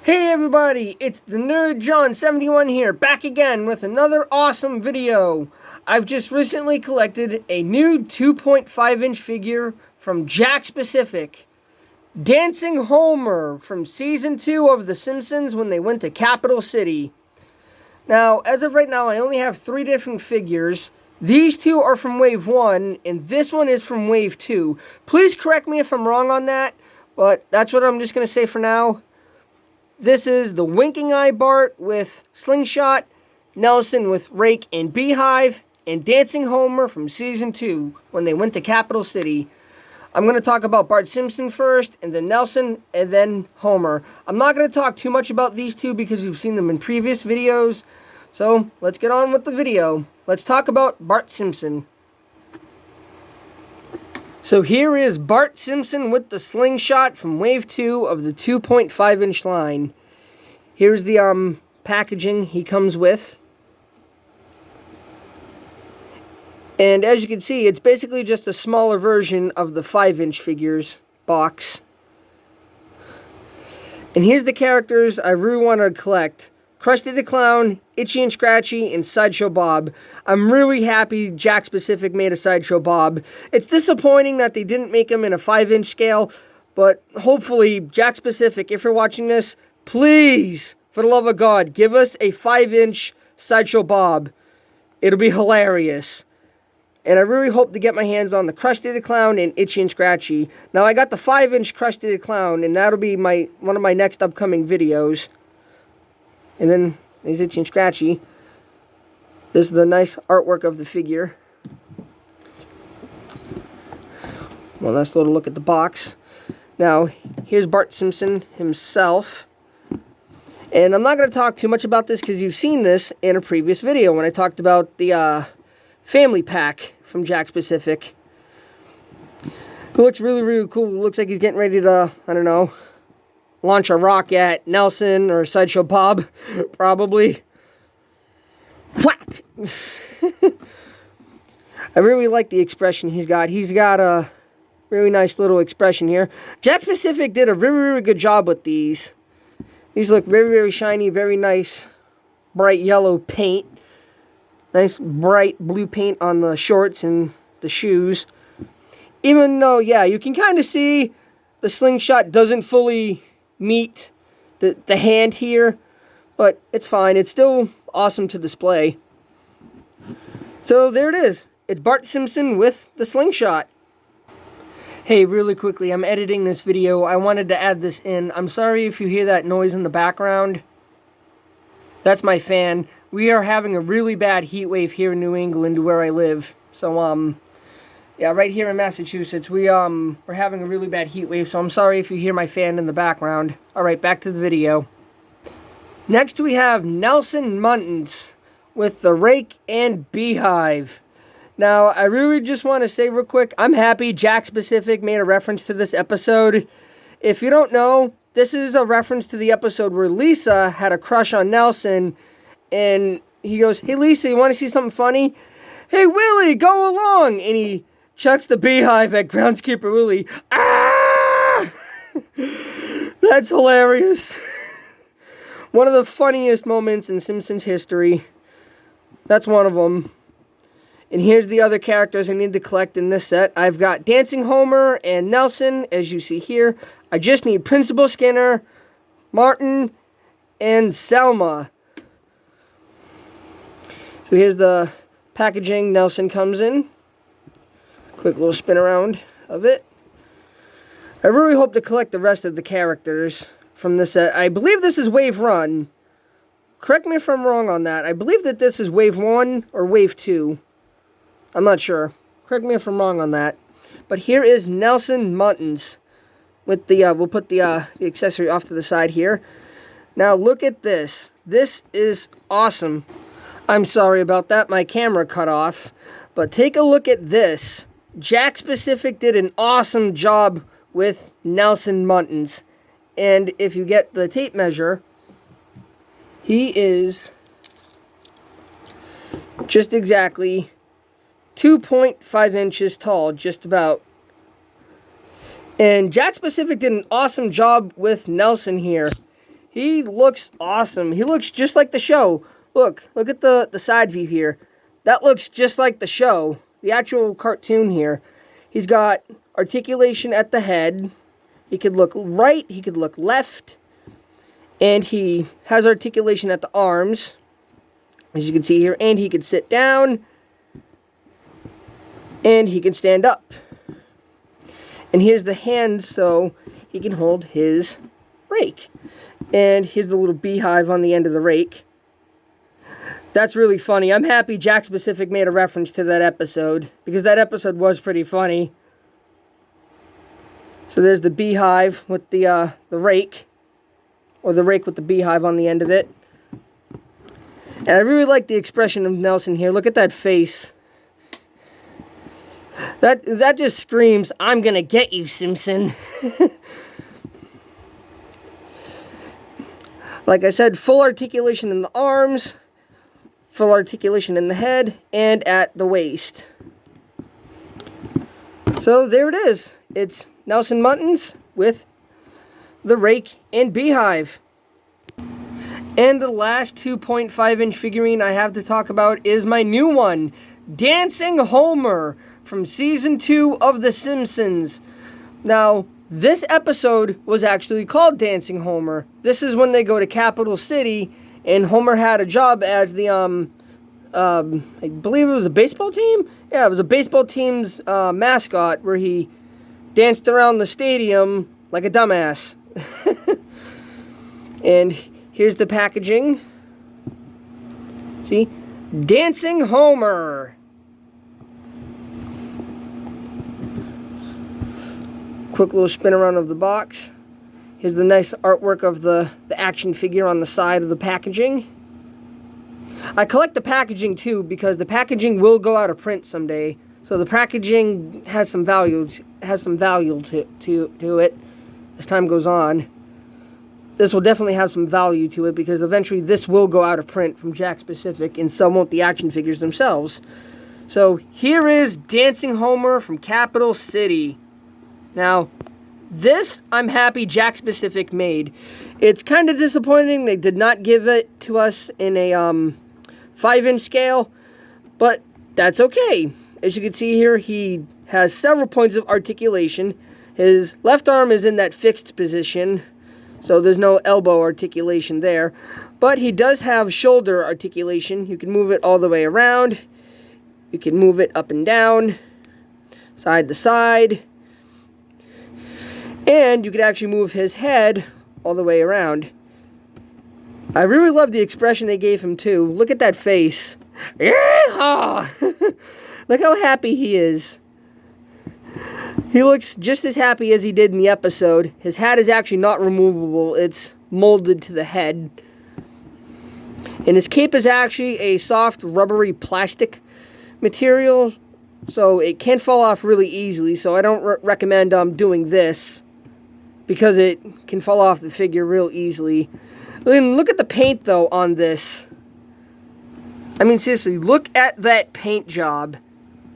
Hey everybody, it's the Nerd John 71 here, back again with another awesome video. I've just recently collected a new 2.5-inch figure from Jakks Pacific. Dancing Homer from Season 2 of The Simpsons when they went to Capital City. Now, as of right now, I only have 3 different figures. These 2 are from Wave 1, and this one is from Wave 2. Please correct me if I'm wrong on that, but that's what I'm just going to say for now. This is the Winking Eye Bart with Slingshot, Nelson with Rake and Beehive, and Dancing Homer from Season 2 when they went to Capital City. I'm going to talk about Bart Simpson first, and then Nelson, and then Homer. I'm not going to talk too much about these 2 because you've seen them in previous videos. So, let's get on with the video. Let's talk about Bart Simpson. So here is Bart Simpson with the Slingshot from Wave 2 of the 2.5-inch line. Here's the packaging he comes with. And as you can see, it's basically just a smaller version of the 5-inch figures box. And here's the characters I really want to collect. Krusty the Clown, Itchy and Scratchy, and Sideshow Bob. I'm really happy Jakks Pacific made a Sideshow Bob. It's disappointing that they didn't make him in a 5-inch scale, but hopefully, Jakks Pacific, if you're watching this, please, for the love of God, give us a 5-inch Sideshow Bob. It'll be hilarious. And I really hope to get my hands on the Krusty the Clown and Itchy and Scratchy. Now, I got the 5-inch Krusty the Clown, and that'll be one of my next upcoming videos. And then there's Itchy and Scratchy. This is the nice artwork of the figure. Well, let's take a look at the box. Now, here's Bart Simpson himself. And I'm not going to talk too much about this because you've seen this in a previous video when I talked about the family pack from Jakks Pacific. It looks really, really cool. It looks like he's getting ready to, I don't know, launch a rock at Nelson or Sideshow Bob, probably. Whack! I really like the expression he's got. He's got a really nice little expression here. Jakks Pacific did a really, really good job with these. These look very, very shiny, very nice, bright yellow paint. Nice bright blue paint on the shorts and the shoes. Even though, yeah, you can kind of see the slingshot doesn't fully meet the hand here, but it's fine. It's still awesome to display. So there it is. It's Bart Simpson with the slingshot. Hey, really quickly, I'm editing this video. I wanted to add this in. I'm sorry if you hear that noise in the background. That's my fan. We are having a really bad heat wave here in New England where I live. So, yeah, right here in Massachusetts, we're having a really bad heat wave, so I'm sorry if you hear my fan in the background. Alright, back to the video. Next we have Nelson Muntins with the Rake and Beehive. Now, I really just want to say real quick, I'm happy Jakks Pacific made a reference to this episode. If you don't know, this is a reference to the episode where Lisa had a crush on Nelson, and he goes, "Hey Lisa, you want to see something funny? Hey Willie, go along!" And he chucks the beehive at groundskeeper Willie. Ah! That's hilarious. One of the funniest moments in Simpsons history. That's one of them. And here's the other characters I need to collect in this set. I've got Dancing Homer and Nelson, as you see here. I just need Principal Skinner, Martin, and Selma. So here's the packaging Nelson comes in. Quick little spin around of it. I really hope to collect the rest of the characters from this set. I believe this is Wave 1. Correct me if I'm wrong on that. I believe that this is Wave 1 or Wave 2. I'm not sure. Correct me if I'm wrong on that. But here is Nelson Muntins. With the, we'll put the accessory off to the side here. Now look at this. This is awesome. I'm sorry about that. My camera cut off. But take a look at this. Jakks Pacific did an awesome job with Nelson Muntins. And if you get the tape measure, he is just exactly 2.5 inches tall, just about. And Jakks Pacific did an awesome job with Nelson here. He looks awesome. He looks just like the show. Look at the side view here. That looks just like the show, the actual cartoon here. He's got articulation at the head. He could look right, he could look left, and he has articulation at the arms, as you can see here, and he can sit down, and he can stand up. And here's the hands, so he can hold his rake. And here's the little beehive on the end of the rake. That's really funny. I'm happy Jakks Pacific made a reference to that episode, because that episode was pretty funny. So there's the beehive with the rake, or the rake with the beehive on the end of it. And I really like the expression of Nelson here. Look at that face. That just screams, "I'm gonna get you, Simpson." Like I said, full articulation in the arms, full articulation in the head, and at the waist. So there it is. It's Nelson Muntins with the rake and beehive. And the last 2.5-inch figurine I have to talk about is my new one, Dancing Homer from Season 2 of The Simpsons. Now, this episode was actually called Dancing Homer. This is when they go to Capital City, and Homer had a job as the, I believe it was a baseball team? Yeah, it was a baseball team's mascot, where he danced around the stadium like a dumbass. And here's the packaging. See? Dancing Homer. Quick little spin around of the box. Here's the nice artwork of the action figure on the side of the packaging. I collect the packaging too, because the packaging will go out of print someday. So the packaging has some value to it as time goes on. This will definitely have some value to it, because eventually this will go out of print from Jakks Pacific, and so won't the action figures themselves. So here is Dancing Homer from Capital City. Now, this I'm happy Jakks Pacific made. It's kind of disappointing they did not give it to us in a 5-inch scale, but that's okay. As you can see here, he has several points of articulation. His left arm is in that fixed position, so there's no elbow articulation there. But he does have shoulder articulation. You can move it all the way around. You can move it up and down, side to side. And you could actually move his head all the way around. I really love the expression they gave him too. Look at that face. Yeehaw! Look how happy he is. He looks just as happy as he did in the episode. His hat is actually not removable. It's molded to the head. And his cape is actually a soft, rubbery plastic material, so it can fall off really easily. So I don't recommend doing this, because it can fall off the figure real easily. Then look at the paint, though, on this. I mean, seriously, look at that paint job.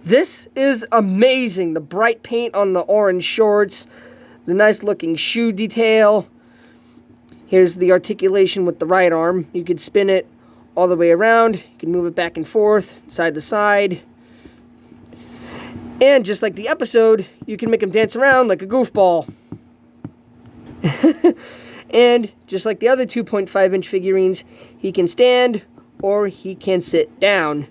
This is amazing. The bright paint on the orange shorts, the nice looking shoe detail. Here's the articulation with the right arm. You could spin it all the way around. You can move it back and forth, side to side. And just like the episode, you can make him dance around like a goofball. And just like the other 2.5-inch figurines, he can stand or he can sit down.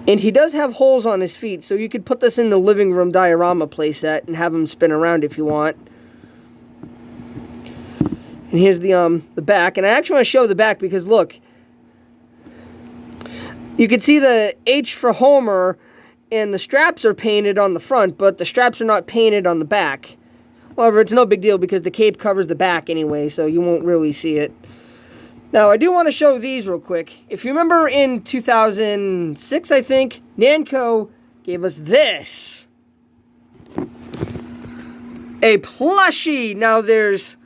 And he does have holes on his feet, so you could put this in the living room diorama playset and have him spin around if you want. And here's the back, and I actually want to show the back because look, you can see the H for Homer, and the straps are painted on the front, but the straps are not painted on the back. However, it's no big deal because the cape covers the back anyway, so you won't really see it. Now, I do want to show these real quick. If you remember in 2006, I think, Namco gave us this. A plushie. Now, there's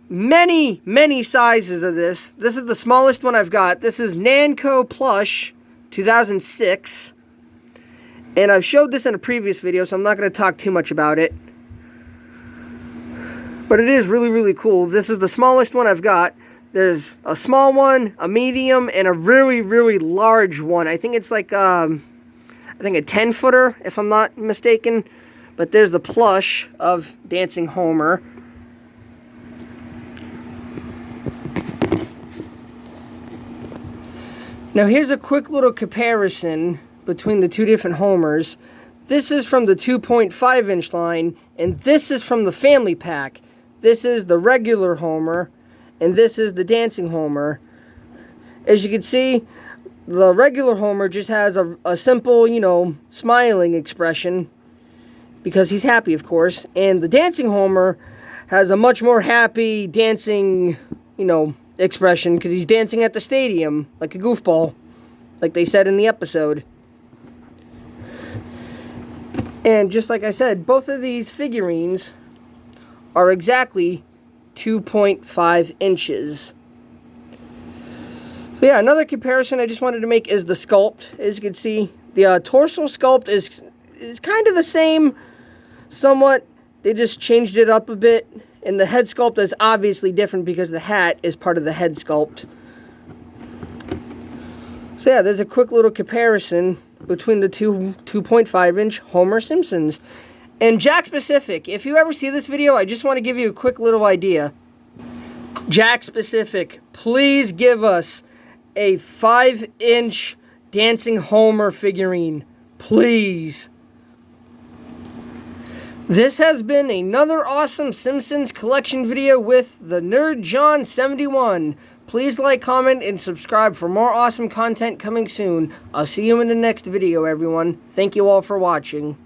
many, many sizes of this. This is the smallest one I've got. This is Namco Plush 2006. And I've showed this in a previous video, so I'm not going to talk too much about it. But it is really, really cool. This is the smallest one I've got. There's a small one, a medium, and a really, really large one. I think it's like, I think a 10-footer, if I'm not mistaken. But there's the plush of Dancing Homer. Now here's a quick little comparison between the two different Homers. This is from the 2.5-inch line, and this is from the family pack. This is the regular Homer, and this is the Dancing Homer. As you can see, the regular Homer just has a simple, you know, smiling expression, because he's happy, of course. And the Dancing Homer has a much more happy, dancing, you know, expression, because he's dancing at the stadium like a goofball, like they said in the episode. And just like I said, both of these figurines are exactly 2.5 inches. So yeah, another comparison I just wanted to make is the sculpt. As you can see, the torso sculpt is kind of the same, somewhat. They just changed it up a bit. And the head sculpt is obviously different because the hat is part of the head sculpt. So yeah, there's a quick little comparison between the two 2.5-inch Homer Simpsons. And Jakks Pacific, if you ever see this video, I just want to give you a quick little idea. Jakks Pacific, please give us a 5-inch Dancing Homer figurine. Please. This has been another awesome Simpsons collection video with the Nerd John 71. Please like, comment, and subscribe for more awesome content coming soon. I'll see you in the next video, everyone. Thank you all for watching.